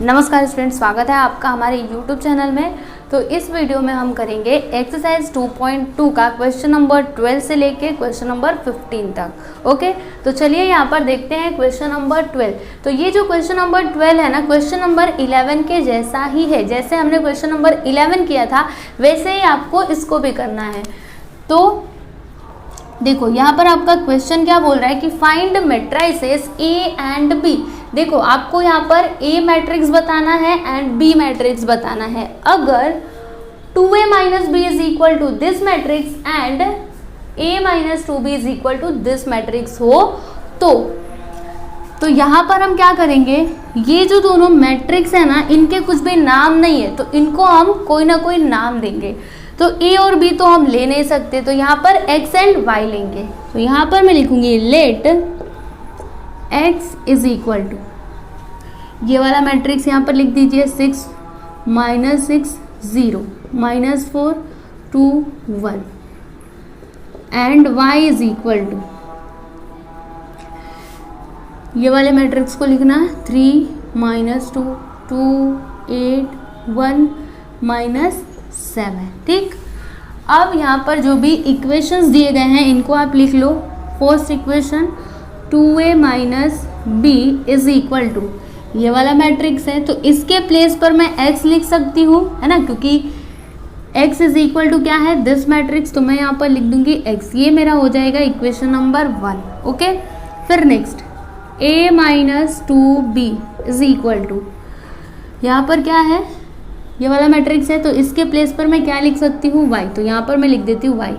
नमस्कार स्टूडेंट, स्वागत है आपका हमारे YouTube चैनल में। तो इस वीडियो में हम करेंगे एक्सरसाइज 2.2 का क्वेश्चन नंबर 12 से लेके क्वेश्चन नंबर 15 तक। ओके, तो चलिए यहाँ पर देखते हैं क्वेश्चन नंबर 12। तो ये जो क्वेश्चन नंबर 12 है ना, क्वेश्चन नंबर 11 के जैसा ही है। जैसे हमने क्वेश्चन नंबर 11 किया था वैसे ही आपको इसको भी करना है। तो देखो यहाँ पर आपका क्वेश्चन क्या बोल रहा है कि find matrices A and B. देखो आपको यहाँ पर ए मैट्रिक्स बताना है एंड बी मैट्रिक्स बताना है। अगर 2a minus B is equal to this matrix and a minus 2b is equal to this matrix हो तो यहाँ पर हम क्या करेंगे, ये जो दोनों मैट्रिक्स है ना, इनके कुछ भी नाम नहीं है तो इनको हम कोई ना कोई नाम देंगे। तो ए और बी तो हम ले नहीं सकते, तो यहाँ पर x एंड y लेंगे। तो यहाँ पर मैं लिखूंगी let x is equal to, ये वाला मैट्रिक्स यहाँ पर लिख दीजिए 6 minus 6 0 minus 4 2 1 and y is equal to, ये वाले मैट्रिक्स को लिखना है 3 माइनस 2 2 8 1 माइनस 7। ठीक, अब यहाँ पर जो भी इक्वेशंस दिए गए हैं इनको आप लिख लो। First equation 2a minus B is equal to, ये वाला मैट्रिक्स है तो इसके प्लेस पर मैं x लिख सकती हूँ, है ना, क्योंकि x इज इक्वल टू क्या है, दिस मैट्रिक्स। तो मैं यहाँ पर लिख दूंगी x, ये मेरा हो जाएगा इक्वेशन नंबर 1। ओके, फिर next a minus 2b is equal to, यहाँ पर क्या है, ये वाला मैट्रिक्स है तो इसके प्लेस पर मैं क्या लिख सकती हूँ, y। तो यहाँ पर मैं लिख देती हूँ y,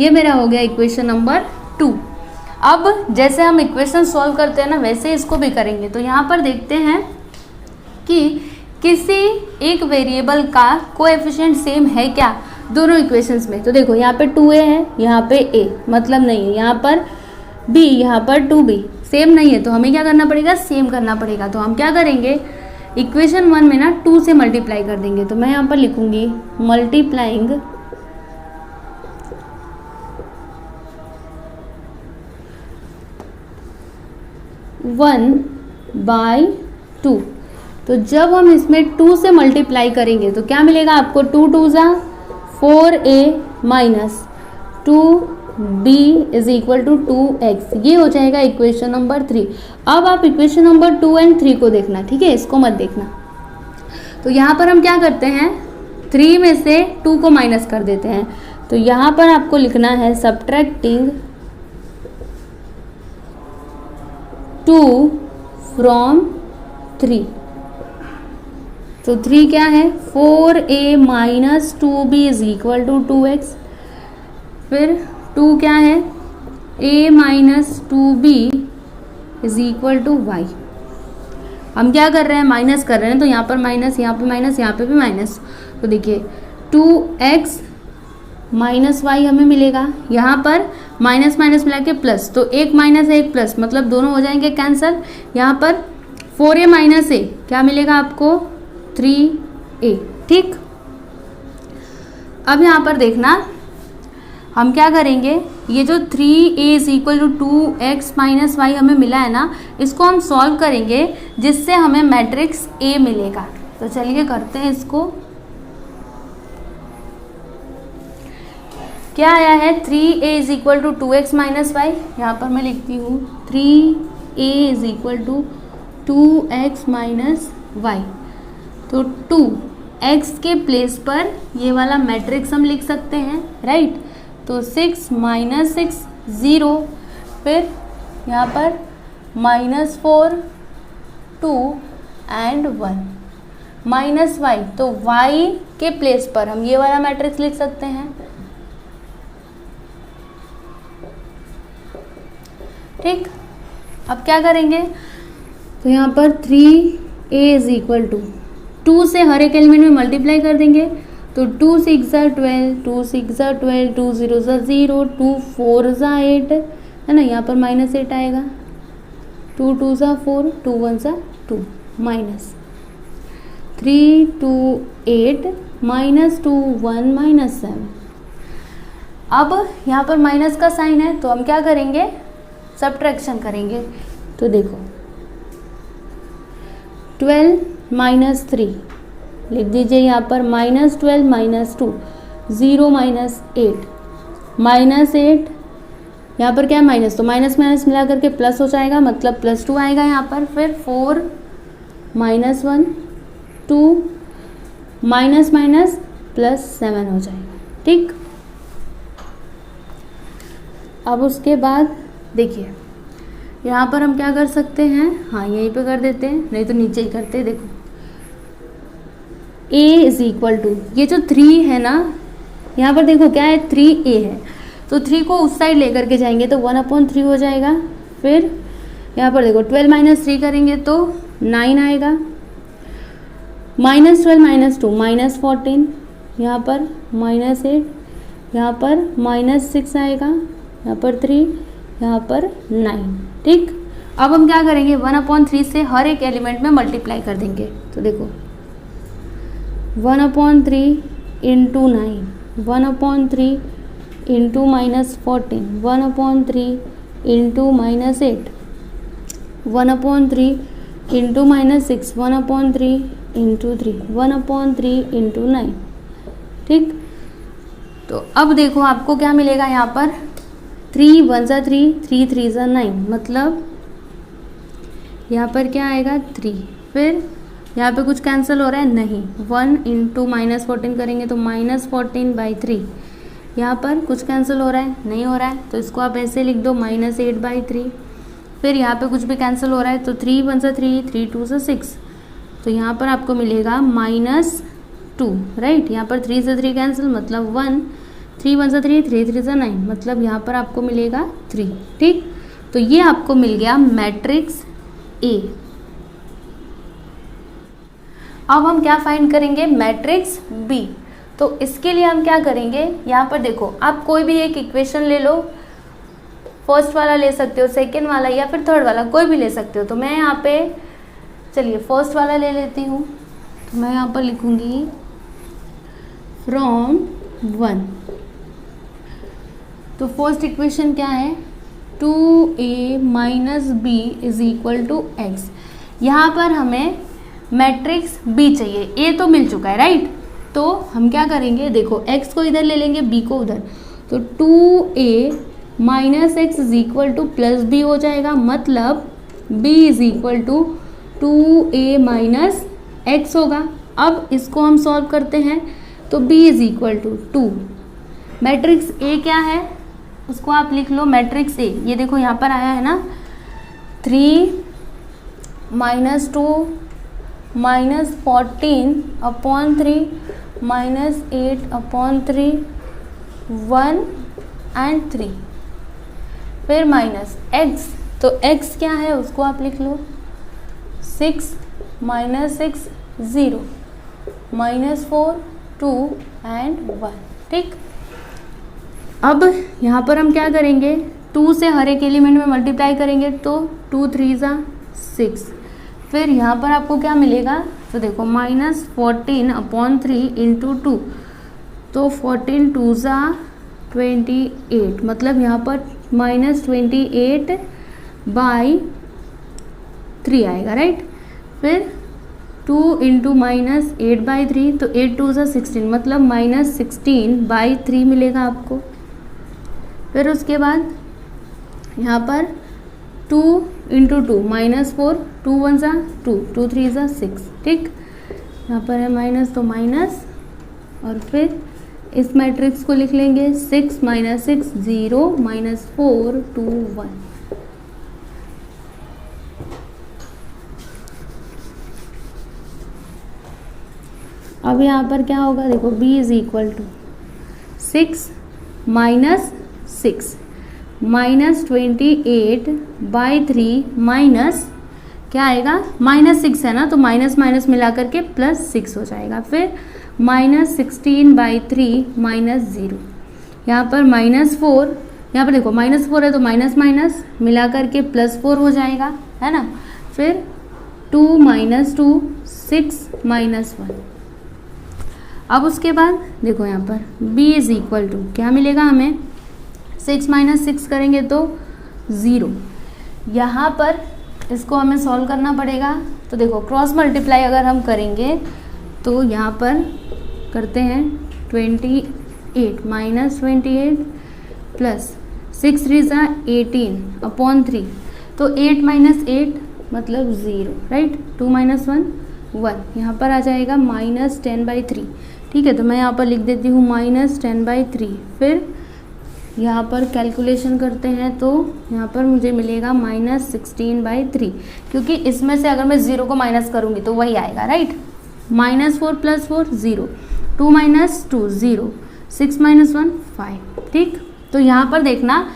ये मेरा हो गया इक्वेशन नंबर 2। अब जैसे हम इक्वेशन सॉल्व करते हैं ना वैसे इसको भी करेंगे। तो यहाँ पर देखते हैं कि किसी एक वेरिएबल का कोएफिशिएंट सेम है क्या दोनों इक्वेशंस में। तो देखो यहाँ पे 2a है, यहाँ पे a मतलब नहीं है, यहाँ पर b, यहाँ पर 2b सेम नहीं है, तो हमें क्या करना पड़ेगा, सेम करना पड़ेगा। तो हम क्या करेंगे, इक्वेशन 1 में ना 2 से मल्टीप्लाई कर देंगे। तो मैं यहाँ पर लिखूंगी मल्टीप्लाइंग 1 बाई 2। तो जब हम इसमें 2 से मल्टीप्लाई करेंगे तो क्या मिलेगा आपको, 2 2 जा 4a minus 2b is equal to 2x, ये हो जाएगा इक्वेशन नंबर 3। अब आप इक्वेशन नंबर 2 एंड 3 को देखना, ठीक है, इसको मत देखना। तो यहाँ पर हम क्या करते हैं, 3 में से 2 को माइनस कर देते हैं। तो यहाँ पर आपको लिखना है सब्ट्रैक्टिंग 2 फ्रॉम 3। तो 3 क्या है, 4a minus 2b is equal to 2x। फिर 2 क्या है, a minus 2b is equal to y। हम क्या कर रहे हैं, माइनस कर रहे हैं, तो यहाँ पर माइनस, यहाँ पे माइनस, यहाँ पे भी माइनस। तो देखिए 2x माइनस y हमें मिलेगा, यहाँ पर माइनस माइनस मिला के प्लस, तो एक माइनस है एक प्लस, मतलब दोनों हो जाएंगे कैंसल। यहाँ पर 4a माइनस a क्या मिलेगा आपको, 3a। ठीक, अब यहाँ पर देखना हम क्या करेंगे, ये जो 3a is equal to 2x minus y हमें मिला है ना, इसको हम सॉल्व करेंगे जिससे हमें मैट्रिक्स a मिलेगा। तो चलिए करते हैं इसको। क्या आया है, 3a is equal to 2x minus y, यहाँ पर मैं लिखती हूँ 3a is equal to 2x minus y। तो 2x के प्लेस पर ये वाला मैट्रिक्स हम लिख सकते हैं, राइट। तो 6 माइनस 6 0, फिर यहाँ पर माइनस 4 2 एंड 1 माइनस y। तो y के प्लेस पर हम ये वाला मैट्रिक्स लिख सकते हैं। ठीक, अब क्या करेंगे, तो यहाँ पर 3a इज इक्वल टू 2 से हर एक एलिमेंट में मल्टीप्लाई कर देंगे। तो 2 6 12 2 6 12 2 0 0 2 4 8, है ना, यहाँ पर माइनस 8 आएगा। 2 2 4 2 1 2 माइनस 3 2 8 माइनस 2 1 माइनस 7। अब यहाँ पर माइनस का साइन है तो हम क्या करेंगे, सब्ट्रैक्शन करेंगे। तो देखो 12 -3 लिख दीजिए यहाँ पर, -12 -2 0 -8 -8 यहाँ पर क्या है माइनस, तो माइनस माइनस मिला करके प्लस हो जाएगा, मतलब +2 आएगा यहाँ पर। फिर 4 -1 2 माइनस माइनस +7 हो जाएगा, ठीक। अब उसके बाद देखिए यहाँ पर हम क्या कर सकते हैं, हाँ यहीं पे कर देते हैं, नहीं तो नीचे ही करते हैं। देखो a = ये जो 3 है ना, यहाँ पर देखो क्या है 3a है, तो 3 को उस साइड लेकर के जाएंगे तो 1/3 हो जाएगा। फिर यहाँ पर देखो 12 - 3 करेंगे तो 9 आएगा, -12 - 2 -14, यहाँ पर -8, यहाँ पर -6 आएगा, यहाँ पर 3, यहाँ पर 9, ठीक। अब हम क्या करेंगे 1/3 से हर एक एलिमेंट में मल्टीप्लाई कर देंगे। तो देखो 1/3 × 9, 1/3 × -14, 1/3 × -8, 1/3 × -6, 1/3 × 3, 1/3 × 9, ठीक। तो अब देखो आपको क्या मिलेगा यहाँ पर, 3 × 1 = 3, 3 × 3 = 9, मतलब यहाँ पर क्या आएगा 3। फिर यहाँ पे कुछ कैंसिल हो रहा है, नहीं, 1 × -14 करेंगे तो -14/3, यहाँ पर कुछ कैंसिल हो रहा है, नहीं हो रहा है, तो इसको आप ऐसे लिख दो -8/3। फिर यहाँ पे कुछ भी कैंसिल हो रहा है, तो 3 × 1 = 3, 3 × 2 = 6, तो यहाँ पर आपको मिलेगा -2, राइट। यहाँ पर 3 से 3 कैंसिल, मतलब 1, 3 × 1 = 3, 3 × 3 = 9, मतलब यहाँ पर आपको मिलेगा 3, ठीक। तो ये आपको मिल गया मैट्रिक्स A। अब हम क्या फाइंड करेंगे, मैट्रिक्स B। तो इसके लिए हम क्या करेंगे, यहाँ पर देखो आप कोई भी एक इक्वेशन ले लो, फर्स्ट वाला ले सकते हो, सेकेंड वाला या फिर थर्ड वाला, कोई भी ले सकते हो। तो मैं यहाँ पे चलिए फर्स्ट वाला ले लेती हूँ, तो मैं यहाँ पर लिखूँगी फ्रॉम 1। तो फर्स्ट इक्वेशन क्या है, 2a - b = x। यहाँ पर हमें मैट्रिक्स B चाहिए, A तो मिल चुका है, राइट। तो हम क्या करेंगे, देखो x को इधर ले लेंगे, b को उधर, तो 2a - x = +b हो जाएगा, मतलब b = 2a - x होगा। अब इसको हम सॉल्व करते हैं, तो b = 2। मैट्रिक्स A क्या है उसको आप लिख लो, मैट्रिक्स A, ये देखो यहाँ पर आया है ना, 3 - 2 -14/3 -8/3 1 और 3, फिर माइनस x, तो x क्या है उसको आप लिख लो, 6 - 6 0 -4 2 और 1, ठीक। अब यहाँ पर हम क्या करेंगे, 2 से हर एक एलिमेंट में मल्टीप्लाई करेंगे, तो 2 × 3 = 6। फिर यहाँ पर आपको क्या मिलेगा, तो देखो -14/3 × 2, तो 14 × 2 = 28, मतलब यहाँ पर -28/3 आएगा, राइट। फिर 2 × -8/3, तो 8 × 2 = 16, मतलब -16/3 मिलेगा आपको। फिर उसके बाद यहाँ पर 2 × 2 -4, 2 × 1 = 2, 2 × 3 = 6, ठीक। यहाँ पर है माइनस तो माइनस, और फिर इस मैट्रिक्स को लिख लेंगे 6 - 6 0 -4 2 1। अब यहाँ पर क्या होगा, देखो b = 6 - 6 -28/3 माइनस क्या आएगा, -6 है ना, तो माइनस माइनस मिला करके +6 हो जाएगा। फिर -16/3 -0, यहाँ पर -4, यहाँ पर देखो -4 है तो माइनस माइनस मिला करके +4 हो जाएगा, है ना। फिर 2 - 2 6 - 1। अब उसके बाद देखो यहाँ पर b = क्या मिलेगा हमें, 6 - 6 करेंगे तो 0, यहाँ पर इसको हमें सॉल्व करना पड़ेगा। तो देखो क्रॉस मल्टीप्लाई अगर हम करेंगे तो यहाँ पर करते हैं 28 माइनस 28 प्लस 6 3 18 अपॉन 3। तो 8 माइनस 8 मतलब 0, राइट। 2 माइनस 1 1, यहाँ पर आ जाएगा माइनस 10/3। ठीक है, तो मैं यहाँ पर लिख देती हूँ माइनस 10/3। फिर यहाँ पर कैलकुलेशन करते हैं तो यहाँ पर मुझे मिलेगा माइनस 16/3, क्योंकि इसमें से अगर मैं 0 को माइनस करूँगी तो वही आएगा, राइट। -4 + 4 0, 2 - 2 0, 6 - 1 5। ठीक, तो यहाँ पर देखना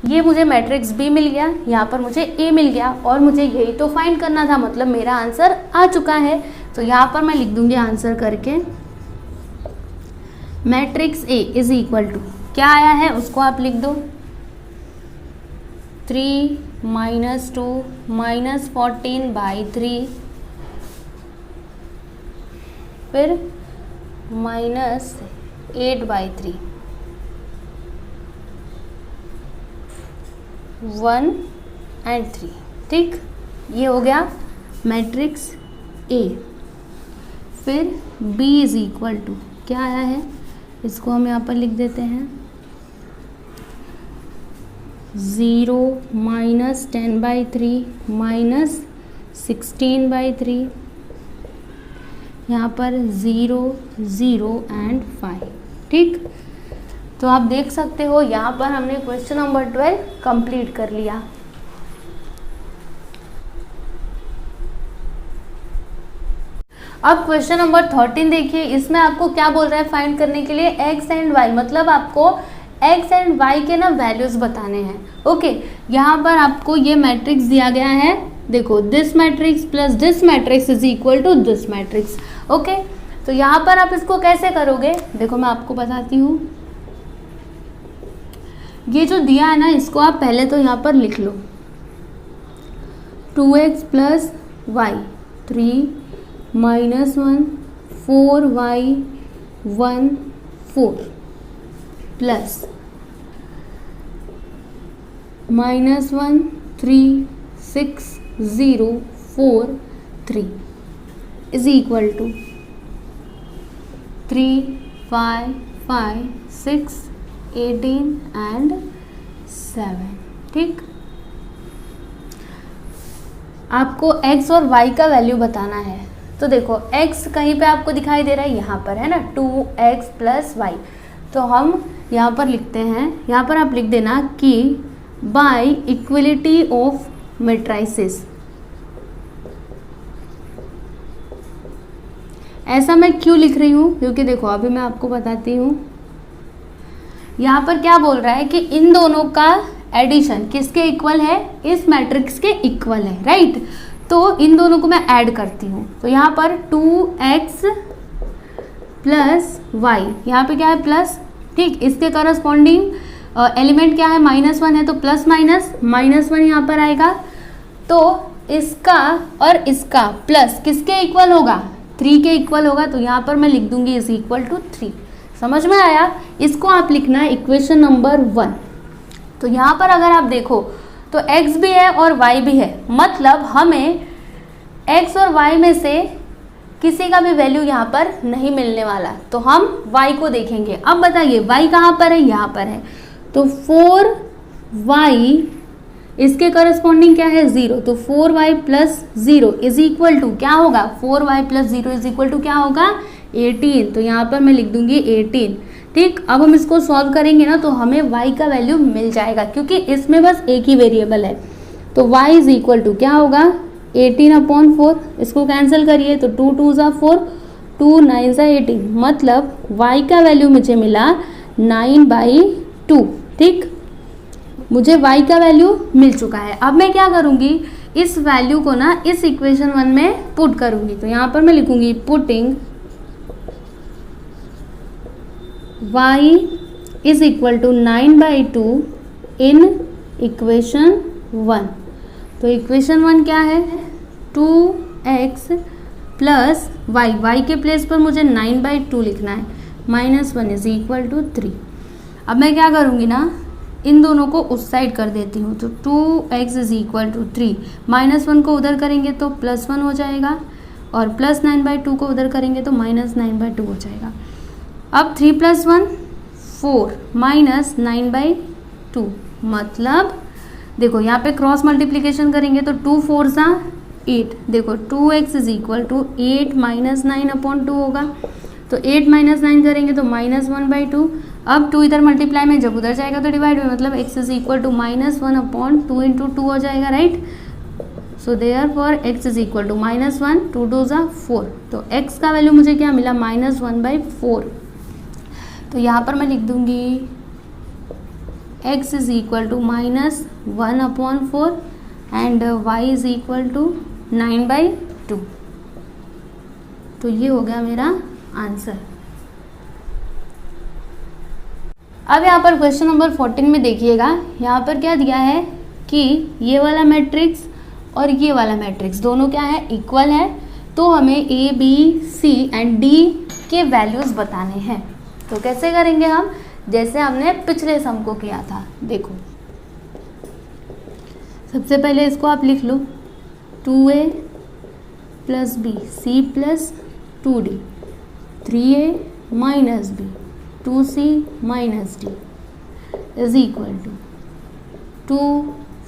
ये मुझे मैट्रिक्स बी मिल गया, यहाँ पर मुझे ए मिल गया, और मुझे यही तो फाइंड करना था, मतलब मेरा आंसर आ चुका है। तो यहाँ पर मैं लिख दूंगी आंसर करके matrix A is equal to, क्या आया है उसको आप लिख दो, 3 - 2 - 14/3 फिर -8/3 1 और 3। ठीक, ये हो गया मैट्रिक्स ए। फिर B इज इक्वल टू क्या आया है, इसको हम यहाँ पर लिख देते हैं 0 - 10/3 - 16/3, यहाँ पर 0 0 और 5। ठीक, तो आप देख सकते हो यहाँ पर हमने क्वेश्चन नंबर 12 कंप्लीट कर लिया। अब क्वेश्चन नंबर 13 देखिए, इसमें आपको क्या बोल रहा है फाइंड करने के लिए x एंड y, मतलब आपको x एंड y के ना वैल्यूज बताने हैं। ओके, यहाँ पर आपको ये मैट्रिक्स दिया गया है, देखो this matrix plus this matrix is equal to this matrix. Okay, तो यहाँ पर आप इसको कैसे करोगे, देखो मैं आपको बताती हूँ। ये जो दिया है ना, इसको आप पहले तो यहाँ पर लिख लो, 2x + y 3 - 1 4y 1 4 plus -1 3 6 0 4 3 is equal to 3 5 5 6 18 and 7। ठीक, आपको x और y का वैल्यू बताना है। तो देखो x कहीं पे आपको दिखाई दे रहा है, यहाँ पर है ना 2x + y। तो हम यहाँ पर लिखते हैं, यहाँ पर आप लिख देना कि बाय इक्वलिटी ऑफ मैट्रिसेस। ऐसा मैं क्यों लिख रही हूँ, क्योंकि देखो अभी मैं आपको बताती हूँ। यहाँ पर क्या बोल रहा है कि इन दोनों का एडिशन किसके इक्वल है, इस मैट्रिक्स के इक्वल है, राइट। तो इन दोनों को मैं ऐड करती हूँ, तो यहाँ पर 2x + y, यहाँ पे क्या है प्लस। ठीक, इसके करस्पॉन्डिंग एलिमेंट क्या है, -1 है, तो प्लस -1 यहाँ पर आएगा। तो इसका और इसका प्लस किसके इक्वल होगा, 3 के इक्वल होगा। तो यहाँ पर मैं लिख दूंगी इज इक्वल टू 3। समझ में आया, इसको आप लिखना है इक्वेशन नंबर 1। तो यहाँ पर अगर आप देखो तो x भी है और y भी है, मतलब हमें x और y में से किसी का भी वैल्यू यहाँ पर नहीं मिलने वाला, तो हम y को देखेंगे। अब बताइए y कहाँ पर है, यहाँ पर है, तो 4y इसके करस्पॉन्डिंग क्या है 0, तो 4y + 0 इज इक्वल टू क्या होगा, 4y + 0 इज इक्वल टू क्या होगा 18। तो यहाँ पर मैं लिख दूंगी 18। ठीक, अब हम इसको सॉल्व करेंगे ना तो हमें y का वैल्यू मिल जाएगा, क्योंकि इसमें बस एक ही वेरिएबल है। तो y इज इक्वल टू क्या होगा 18/4, इसको कैंसिल करिए तो 2 2 = 4, 2 9 = 18, मतलब y का वैल्यू मुझे मिला 9/2। ठीक, मुझे y का वैल्यू मिल चुका है। अब मैं क्या करूँगी, इस वैल्यू को ना इस इक्वेशन 1 में पुट करूँगी। तो यहाँ पर मैं लिखूँगी putting y is equal to 9/2 in equation 1। तो इक्वेशन 1 क्या है, 2x + y के प्लेस पर मुझे 9/2 लिखना है, -1 इज इक्वल टू 3। अब मैं क्या करूँगी ना, इन दोनों को उस साइड कर देती हूँ, तो 2x इज इक्वल टू 3, -1 को उधर करेंगे तो +1 हो जाएगा, और +9/2 को उधर करेंगे तो -9/2 हो जाएगा। अब 3 + 1 4 -9/2, मतलब देखो यहाँ पे क्रॉस मल्टीप्लिकेशन करेंगे तो 2 4 सा 8, देखो 2x इज इक्वल टू 8 - 9/2 होगा, तो 8 - 9 करेंगे तो -1/2। अब 2 इधर मल्टीप्लाई में, जब उधर जाएगा तो डिवाइड में, मतलब x इज इक्वल टू -1/2 इंटू 2 हो जाएगा, right. So therefore x is equal to -1, 2 2 सा 4, तो x का वैल्यू मुझे क्या मिला, -1/4। तो यहाँ पर मैं लिख दूंगी x is equal to -1/4 and y is equal to 9/2। तो ये हो गया मेरा आंसर। अब यहाँ पर क्वेश्चन नंबर 14 में देखिएगा, यहाँ पर क्या दिया है कि ये वाला मैट्रिक्स और ये वाला मैट्रिक्स दोनों क्या है, इक्वल है, तो हमें A, B, C and D के वैल्यूज़ बताने हैं। तो कैसे करेंगे हम, जैसे हमने पिछले सम को किया था। देखो सबसे पहले इसको आप लिख लो, 2a + b c + 2d, 3a - b 2c - d is equal to 2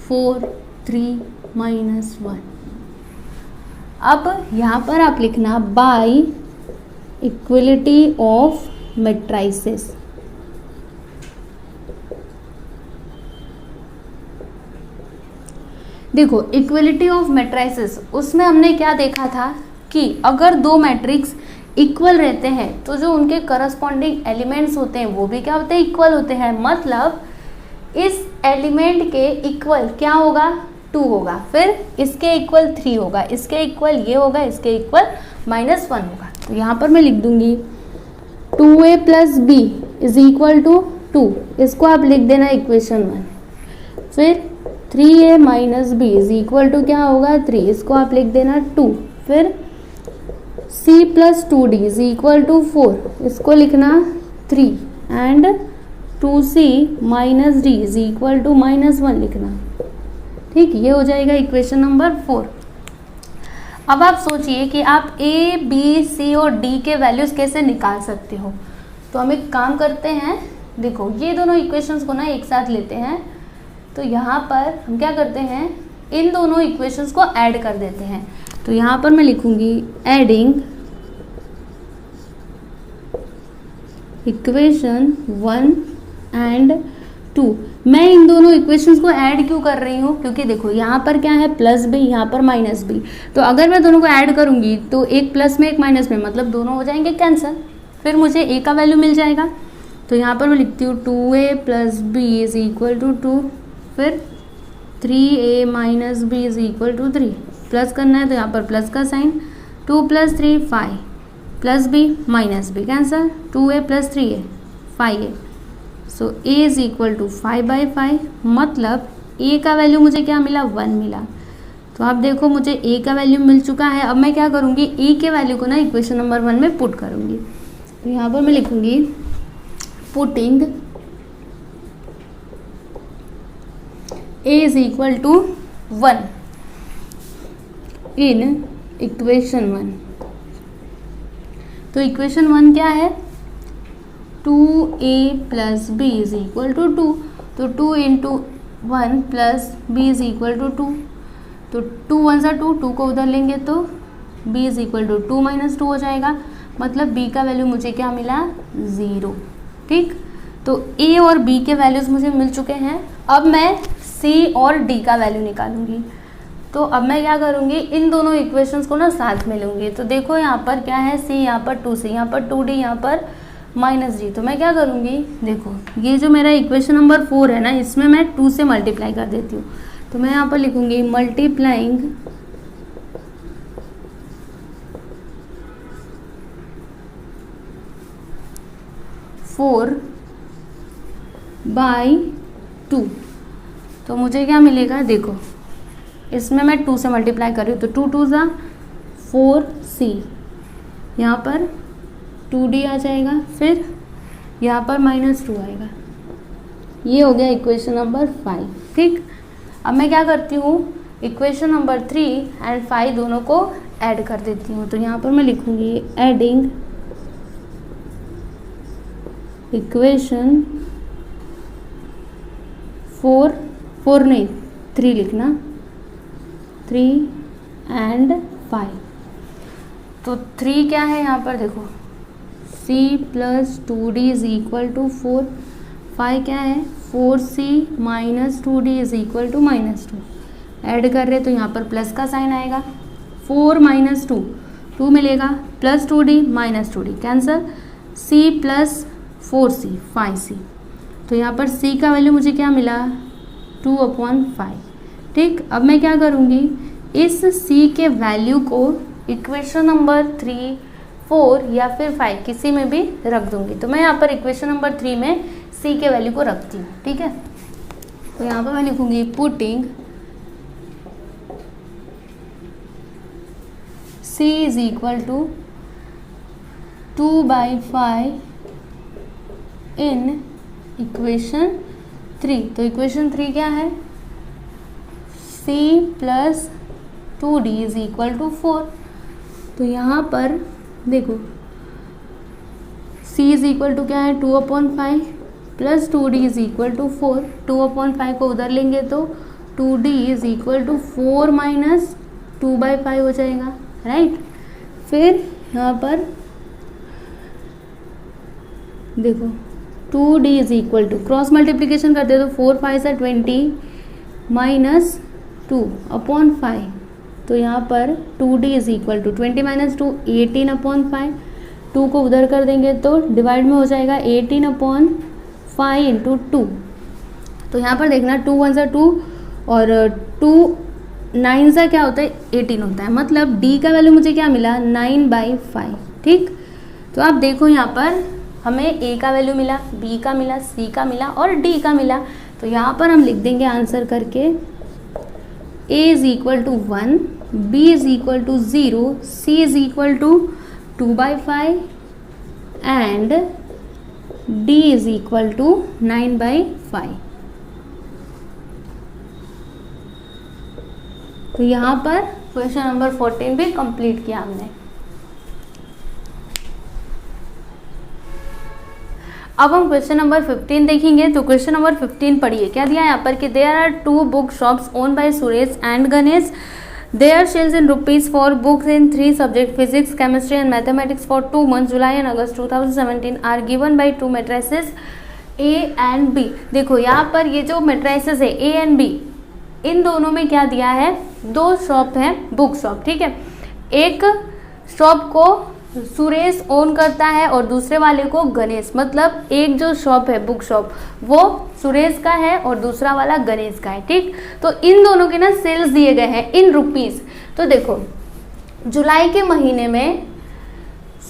4 3 -1। अब यहाँ पर आप लिखना बाय इक्वलिटी ऑफ मैट्रिसेस। देखो इक्वलिटी ऑफ मैट्रिसेस, उसमें हमने क्या देखा था कि अगर दो मैट्रिक्स इक्वल रहते हैं तो जो उनके करस्पॉन्डिंग एलिमेंट्स होते हैं वो भी क्या होते हैं, इक्वल होते हैं। मतलब इस एलिमेंट के इक्वल क्या होगा, 2 होगा, फिर इसके इक्वल 3 होगा, इसके इक्वल ये होगा, इसके इक्वल -1 होगा। तो यहाँ पर मैं लिख दूंगी 2a + b is equal to 2, इसको आप लिख देना इक्वेशन 1। फिर 3a - b is equal to क्या होगा, 3, इसको आप लिख देना 2। फिर c + 2d is equal to 4, इसको लिखना 3 and 2c - d is equal to -1 लिखना। ठीक, ये हो जाएगा इक्वेशन नंबर 4। अब आप सोचिए कि आप a, b, c और d के वैल्यूज़ कैसे निकाल सकते हो। तो हम एक काम करते हैं, देखो ये दोनों इक्वेशंस को ना एक साथ लेते हैं। तो यहाँ पर हम क्या करते हैं, इन दोनों इक्वेशंस को ऐड कर देते हैं। तो यहाँ पर मैं लिखूंगी एडिंग इक्वेशन 1 एंड 2। मैं इन दोनों इक्वेशंस को ऐड क्यों कर रही हूँ, क्योंकि देखो यहाँ पर क्या है +b, यहाँ पर -b। तो अगर मैं दोनों को ऐड करूँगी तो एक प्लस में एक माइनस में, मतलब दोनों हो जाएंगे कैंसिल, फिर मुझे a का वैल्यू मिल जाएगा। तो यहाँ पर मैं लिखती हूँ 2a + b is equal to 2, फिर 3a - b is equal to 3, plus करना है तो यहाँ पर प्लस का sign, 2 + 3 5 + b - b cancel, 2a + 3a 5a। So a is equal to 5/5, मतलब a का वैल्यू मुझे क्या मिला, 1 मिला। तो आप देखो मुझे a का वैल्यू मिल चुका है। अब मैं क्या करूँगी, a के वैल्यू को ना इक्वेशन नंबर 1 में पुट करूँगी। तो यहाँ पर मैं लिखूँगी putting a is equal to 1 in equation 1। तो इक्वेशन 1 क्या है, 2a + b is equal to 2, तो 2 × 1 + b इज इक्वल टू 2। तो 2 1 सा 2, 2 को उधर लेंगे तो b इज इक्वल टू 2 - 2 हो जाएगा। मतलब b का वैल्यू मुझे क्या मिला, 0। ठीक, तो a और b के वैल्यूज़ मुझे मिल चुके हैं। अब मैं c और d का वैल्यू निकालूंगी। तो अब मैं क्या करूँगी, इन दोनों इक्वेशंस को ना साथ में लूँगी। तो देखो यहाँ पर क्या है, c, यहाँ पर 2c, यहाँ पर 2d, यहाँ पर -d। तो मैं क्या करूँगी, देखो ये जो मेरा इक्वेशन नंबर 4 है ना, इसमें मैं 2 से मल्टीप्लाई कर देती हूँ। तो मैं यहाँ पर लिखूँगी मल्टीप्लाइंग 4/2। तो मुझे क्या मिलेगा, देखो इसमें मैं 2 से मल्टीप्लाई कर रही हूँ, तो 2 2 सा 4c, यहाँ पर 2d आ जाएगा, फिर यहाँ पर -2 आएगा, ये हो गया इक्वेशन नंबर 5। ठीक, अब मैं क्या करती हूँ, इक्वेशन नंबर 3 एंड 5 दोनों को ऐड कर देती हूँ। तो यहाँ पर मैं लिखूँगी एडिंग इक्वेशन 4 नहीं 3 लिखना, 3 एंड 5। तो 3 क्या है यहाँ पर देखो, c plus 2d is equal to 4। 5 क्या है, 4c minus 2d is equal to -2। Add कर रहे तो यहाँ पर प्लस का साइन आएगा, 4 माइनस 2 मिलेगा, plus 2d minus 2d cancel, c plus 4c 5c। तो यहाँ पर c का वैल्यू मुझे क्या मिला, 2/5। ठीक, अब मैं क्या करूँगी, इस c के वैल्यू को इक्वेशन नंबर 3, 4 या फिर 5 किसी में भी रख दूंगी। तो मैं यहाँ पर इक्वेशन नंबर 3 में c के वैल्यू को रखती हूँ। ठीक है, तो यहाँ पर मैं लिखूंगी putting c is equal to 2/5 in equation 3। तो इक्वेशन 3 क्या है, c plus 2d is equal to 4। तो यहाँ पर देखो c इज इक्वल टू क्या है, 2/5 plus 2d is equal to 4। 2/5 को उधर लेंगे तो 2d is equal to 4 minus 2/5 हो जाएगा, राइट। फिर यहाँ पर देखो 2d is equal to, cross multiplication करते तो 4 5 से 20 माइनस 2/5। तो यहाँ पर 2d is equal to 20 minus 2 18/5। 2 को उधर कर देंगे तो डिवाइड में हो जाएगा 18/5 इंटू 2। तो यहाँ पर देखना 2 1 से 2 और 2 9 से क्या होता है, 18 होता है। मतलब d का वैल्यू मुझे क्या मिला, 9/5। ठीक, तो आप देखो यहाँ पर हमें a का वैल्यू मिला, b का मिला, c का मिला और d का मिला। तो यहाँ पर हम लिख देंगे आंसर करके a is equal to 1, b is equal to 0, c is equal to 2/5 and d is equal to 9/5। तो यहाँ पर क्वेश्चन नंबर 14 भी कंप्लीट किया हमने। अब हम क्वेश्चन नंबर 15 देखेंगे। तो क्वेश्चन नंबर 15 पढ़िए, क्या दिया है यहाँ पर कि there are 2 book shops own by Suresh and Ganesh. Their sales in rupees for books in 3 subject physics, chemistry and mathematics for 2 months July and August 2017 are given by 2 matrices A and B. देखो यहाँ पर ये जो matrices है ए and B, इन दोनों में क्या दिया है, 2 शॉप है, बुक शॉप। ठीक है, एक शॉप को सुरेश ओन करता है और दूसरे वाले को गणेश। मतलब एक जो शॉप है बुक शॉप वो सुरेश का है और दूसरा वाला गणेश का है। ठीक, तो इन दोनों के ना सेल्स दिए गए हैं इन रुपीस। तो देखो जुलाई के महीने में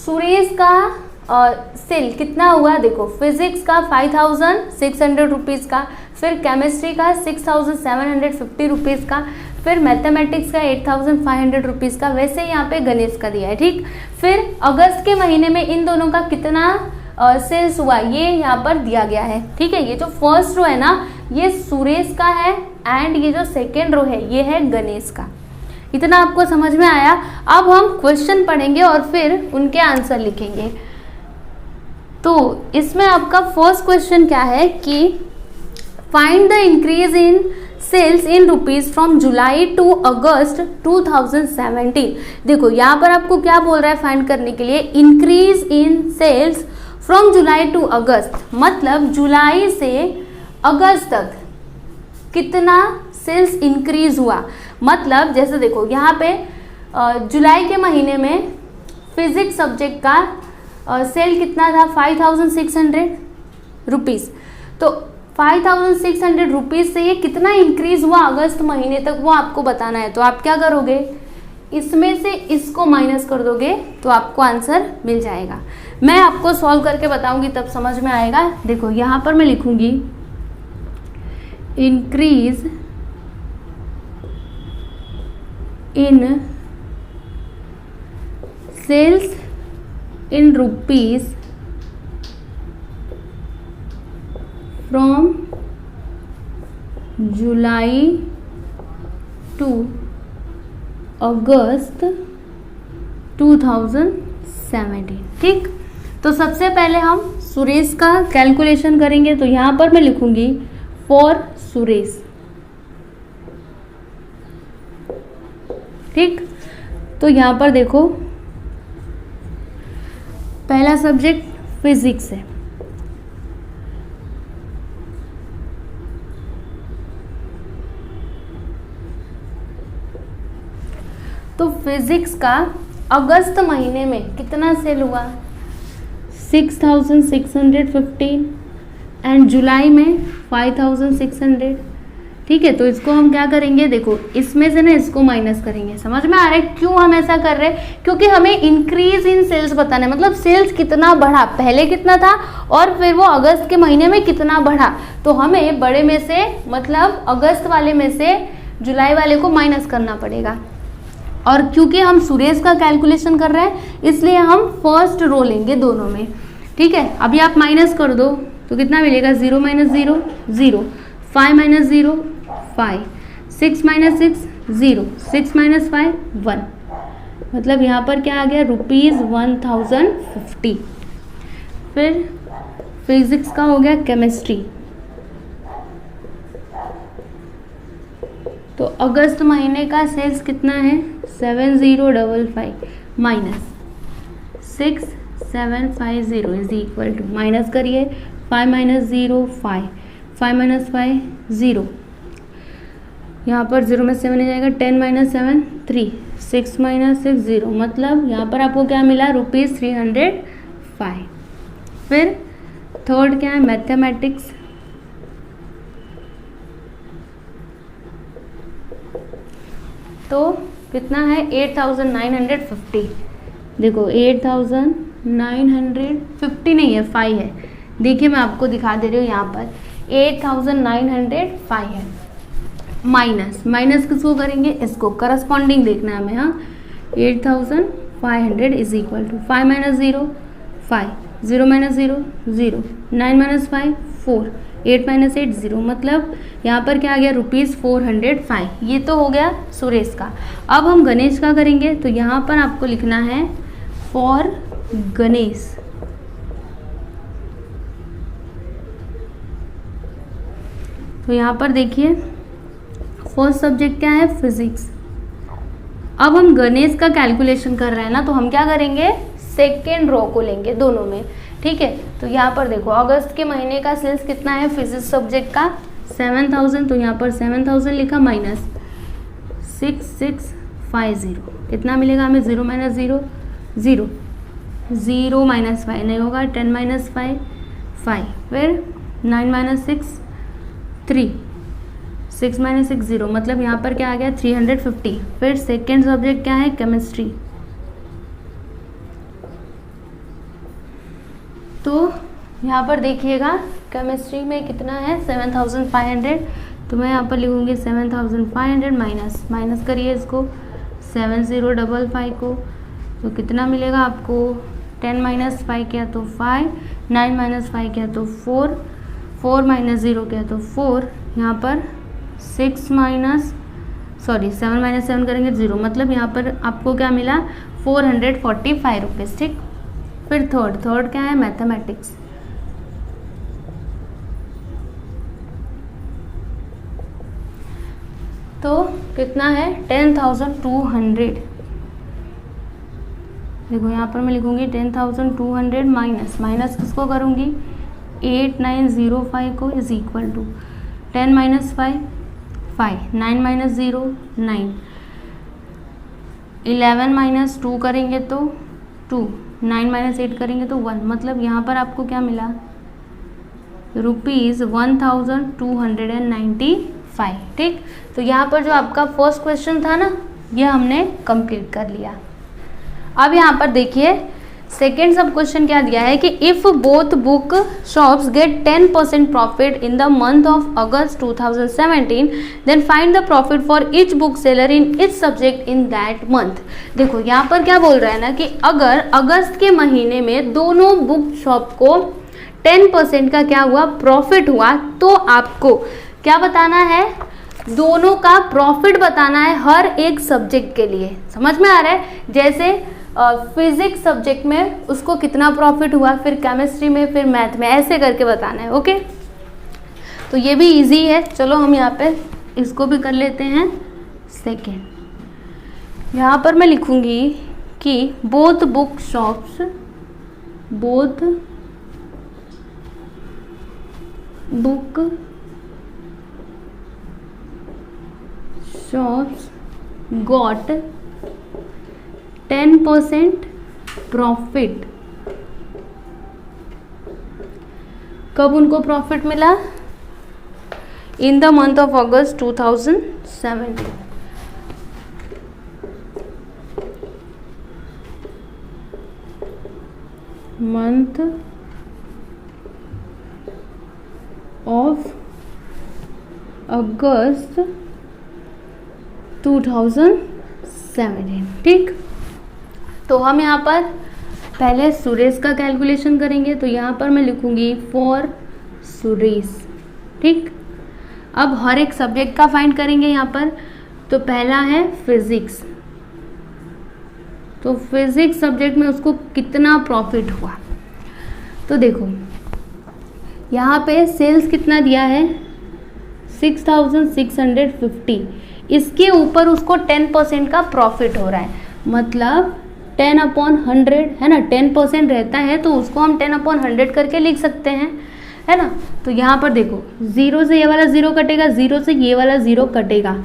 सुरेश का सेल कितना हुआ, देखो फिजिक्स का 5600 रुपीज़ का, फिर केमिस्ट्री का 6750 रुपीज़ का, फिर मैथमेटिक्स का 8500 रुपीज़ का। वैसे यहाँ पे गणेश का दिया है। ठीक, फिर अगस्त के महीने में इन दोनों का कितना सेल्स हुआ ये यहाँ पर दिया गया है। ठीक है, ये जो फर्स्ट रो है ना ये सुरेश का है एंड ये जो सेकेंड रो है ये है गणेश का। इतना आपको समझ में आया। अब हम क्वेश्चन पढ़ेंगे और फिर उनके आंसर लिखेंगे। तो इसमें आपका फर्स्ट क्वेश्चन क्या है कि find the increase in sales in rupees from July to August 2017। देखो यहाँ पर आपको क्या बोल रहा है फाइंड करने के लिए, increase in sales from July to August. मतलब जुलाई से अगस्त तक कितना सेल्स इंक्रीज हुआ। मतलब जैसे देखो यहाँ पे जुलाई के महीने में फिजिक्स सब्जेक्ट का सेल कितना था, 5600 रुपीज़। तो 5600 रुपीज़ से ये कितना इंक्रीज हुआ अगस्त महीने तक वो आपको बताना है। तो आप क्या करोगे, इसमें से इसको माइनस कर दोगे तो आपको आंसर मिल जाएगा। मैं आपको सॉल्व करके बताऊंगी तब समझ में आएगा। देखो यहाँ पर मैं लिखूंगी increase in sales in rupees from July to August 2017। ठीक, तो सबसे पहले हम सुरेश का कैलकुलेशन करेंगे। तो यहाँ पर मैं लिखूंगी फॉर सुरेश। ठीक, तो यहाँ पर देखो पहला सब्जेक्ट फिजिक्स है। तो फिजिक्स का अगस्त महीने में कितना सेल हुआ? 6615 एंड जुलाई में 5600। ठीक है, तो इसको हम क्या करेंगे, देखो इसमें से ना इसको माइनस करेंगे। समझ में आ रहा है क्यों हम ऐसा कर रहे हैं? क्योंकि हमें इंक्रीज इन सेल्स बताना है, मतलब सेल्स कितना बढ़ा, पहले कितना था और फिर वो अगस्त के महीने में कितना बढ़ा। तो हमें बड़े में से मतलब अगस्त वाले में से जुलाई वाले को माइनस करना पड़ेगा। और क्योंकि हम सुरेश का कैलकुलेशन कर रहे हैं इसलिए हम फर्स्ट रो लेंगे दोनों में। ठीक है, अभी आप माइनस कर दो तो कितना मिलेगा? 0 - 0 0, 5 - 0 5, 6 - 6 0, 6 - 5 1। मतलब यहाँ पर क्या आ गया? ₹1050। फिर फिजिक्स का हो गया केमिस्ट्री। तो अगस्त महीने का सेल्स कितना है? 7055 minus 6750 is equal to, minus करिए 5 - 0 5, 5 - 5 0, यहाँ पर 0 में 7 आ जाएगा, 10 - 7 3, 6 - 6 0। मतलब यहाँ पर आपको क्या मिला? ₹305। फिर थर्ड क्या है? मैथमेटिक्स। तो कितना है? 8950। देखो 8950 नहीं है, 5 है। देखिए मैं आपको दिखा दे रही हूँ, यहाँ पर 8905 है। माइनस किसको करेंगे? इसको करस्पॉन्डिंग देखना है हमें। हाँ, 8500 इज इक्वल टू 5 - 0 5, 0 - 0 0, 9 - 5 4, 8 - 8 0। मतलब यहाँ पर क्या आ गया? ₹405। ये तो हो गया सुरेश का। अब हम गणेश का करेंगे। तो यहाँ पर आपको लिखना है फॉर गणेश। तो यहाँ पर देखिए फर्स्ट सब्जेक्ट क्या है? फिजिक्स। अब हम गणेश का कैलकुलेशन कर रहे हैं ना, तो हम क्या करेंगे? सेकेंड रो को लेंगे दोनों में। ठीक है, तो यहाँ पर देखो अगस्त के महीने का सेल्स कितना है फिजिक्स सब्जेक्ट का? 7000। तो यहाँ पर 7000 लिखा माइनस 6650। कितना मिलेगा हमें? 0 - 0 0, 0 - 5 नहीं होगा, 10 - 5 5, फिर 9 - 6 3, 6 - 6 0। मतलब यहाँ पर क्या आ गया? 350। फिर सेकेंड सब्जेक्ट क्या है? केमिस्ट्री। तो यहाँ पर देखिएगा केमिस्ट्री में कितना है? 7500। तो मैं यहाँ पर लिखूँगी 7500 माइनस करिए इसको 7055 को। तो कितना मिलेगा आपको? 10 - 5 किया तो 5, 9 - 5 किया तो 4, 4 - 0 किया तो 4। यहाँ पर 7 - 7 करेंगे 0। मतलब यहाँ पर आपको क्या मिला? 445 रुपीज़। ठीक, फिर थर्ड क्या है? मैथमेटिक्स। तो कितना है? 10200। देखो यहाँ पर मैं लिखूंगी 10200 माइनस किसको करूँगी? 8905 को इज इक्वल टू 10 - 5 5, 9 - 0 9, 11 - 2 करेंगे तो 2, 9 - 8 करेंगे तो 1। मतलब यहाँ पर आपको क्या मिला? ₹1295। ठीक, तो यहाँ पर जो आपका फर्स्ट क्वेश्चन था ना, ये हमने कंप्लीट कर लिया। अब यहाँ पर देखिए सेकेंड सब क्वेश्चन क्या दिया है कि if both book shops get 10% profit in the month of August 2017 then find the profit for each book seller in each subject in that month. देखो यहाँ पर क्या बोल रहा है ना कि अगर अगस्त के महीने में दोनों बुक शॉप को 10% का क्या हुआ? प्रॉफिट हुआ, तो आपको क्या बताना है, दोनों का प्रॉफिट बताना है हर एक सब्जेक्ट के लिए। समझ में आ रहा है? जैसे फिजिक्स सब्जेक्ट में उसको कितना प्रॉफिट हुआ, फिर केमिस्ट्री में, फिर मैथ में, ऐसे करके बताना है। ओके, तो ये भी इजी है। चलो हम यहाँ पे इसको भी कर लेते हैं सेकेंड। यहाँ पर मैं लिखूंगी कि both book shops got 10% profit. कब उनको प्रॉफिट मिला? इन the month of August 2017। Month of August 2017। ठीक, तो हम यहाँ पर पहले सुरेश का कैलकुलेशन करेंगे। तो यहाँ पर मैं लिखूंगी फॉर सुरेश। ठीक, अब हर एक सब्जेक्ट का फाइंड करेंगे यहाँ पर। तो पहला है फिजिक्स, तो फिजिक्स सब्जेक्ट में उसको कितना प्रॉफिट हुआ। तो देखो यहाँ पे सेल्स कितना दिया है, 6650। इसके ऊपर उसको 10% का प्रॉफिट हो रहा है, मतलब 10/100 है ना। 10% रहता है तो उसको हम 10/100 करके लिख सकते हैं, है ना। तो यहाँ पर देखो, 0 से ये वाला 0 कटेगा, 0 से ये वाला 0 कटेगा,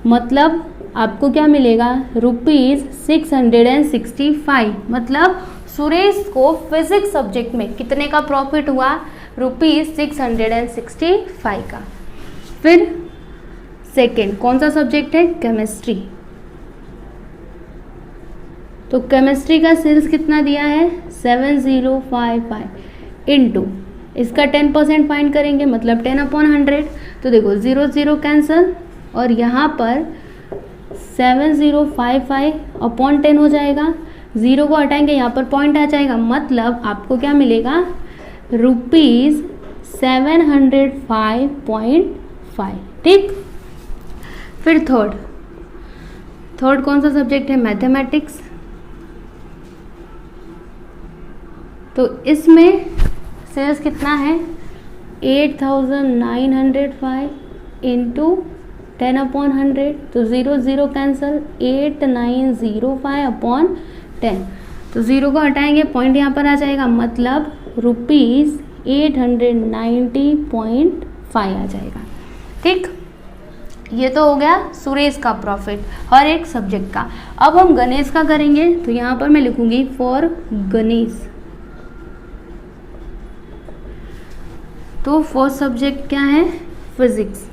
मतलब आपको क्या मिलेगा, ₹665। मतलब सुरेश को फिजिक्स सब्जेक्ट में कितने का प्रॉफिट हुआ, ₹665 का। फिर सेकेंड कौन सा सब्जेक्ट है, केमिस्ट्री। तो केमिस्ट्री का सेल्स कितना दिया है, 7055 इंटू इसका 10% फाइंड करेंगे, मतलब 10/100। तो देखो 0 0 कैंसल, और यहाँ पर 7055/10 हो जाएगा। 0 को हटाएंगे, यहाँ पर पॉइंट आ जाएगा, मतलब आपको क्या मिलेगा, ₹705.5। ठीक, फिर थर्ड कौन सा सब्जेक्ट है, मैथमेटिक्स। तो इसमें सेल्स कितना है, 8905 इंटू 10/100। तो 0 0 कैंसल, 8905/10। तो 0 को हटाएंगे, पॉइंट यहाँ पर आ जाएगा, मतलब ₹890.5 आ जाएगा। ठीक, ये तो हो गया सुरेश का प्रॉफिट हर एक सब्जेक्ट का। अब हम गणेश का करेंगे। तो यहाँ पर मैं लिखूंगी फॉर गणेश। तो फर्स्ट सब्जेक्ट क्या है, फिजिक्स।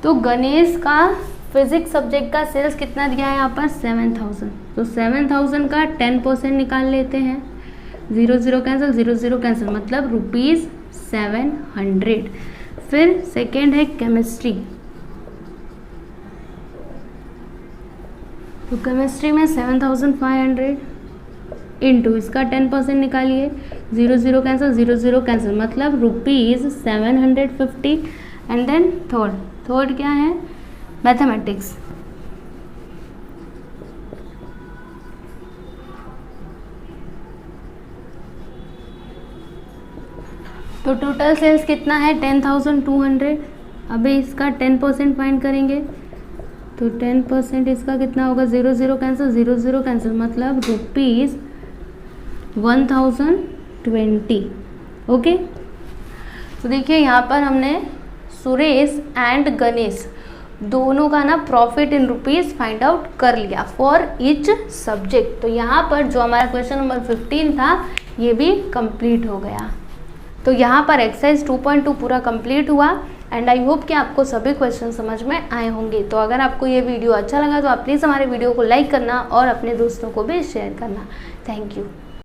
तो गणेश का फिजिक्स सब्जेक्ट का सेल्स कितना दिया है यहाँ पर, 7000। तो 7000 का 10% निकाल लेते हैं, 0 0 कैंसिल, 0 0 कैंसिल, मतलब ₹700। फिर सेकेंड है केमिस्ट्री। तो केमिस्ट्री में 7500 इंटू इसका 10% निकालिए, 0 0 कैंसिल, 0 0 कैंसिल, मतलब ₹750। एंड देन थर्ड क्या है, मैथमेटिक्स। तो टोटल सेल्स कितना है, 10,200। अभी इसका 10% फाइंड करेंगे, तो 10% इसका कितना होगा, 0 0 कैंसिल, 0 0 कैंसिल, मतलब ₹1020। ओके, तो देखिए यहाँ पर हमने सुरेश एंड गणेश दोनों का ना profit in rupees find out कर लिया फॉर ईच सब्जेक्ट। तो यहाँ पर जो हमारा क्वेश्चन नंबर 15 था ये भी कंप्लीट हो गया। तो यहाँ पर एक्सरसाइज 2.2 पूरा कंप्लीट हुआ एंड आई होप कि आपको सभी क्वेश्चन समझ में आए होंगे। तो अगर आपको ये वीडियो अच्छा लगा तो आप प्लीज़ हमारे वीडियो को लाइक करना और अपने दोस्तों को भी शेयर करना। Thank you.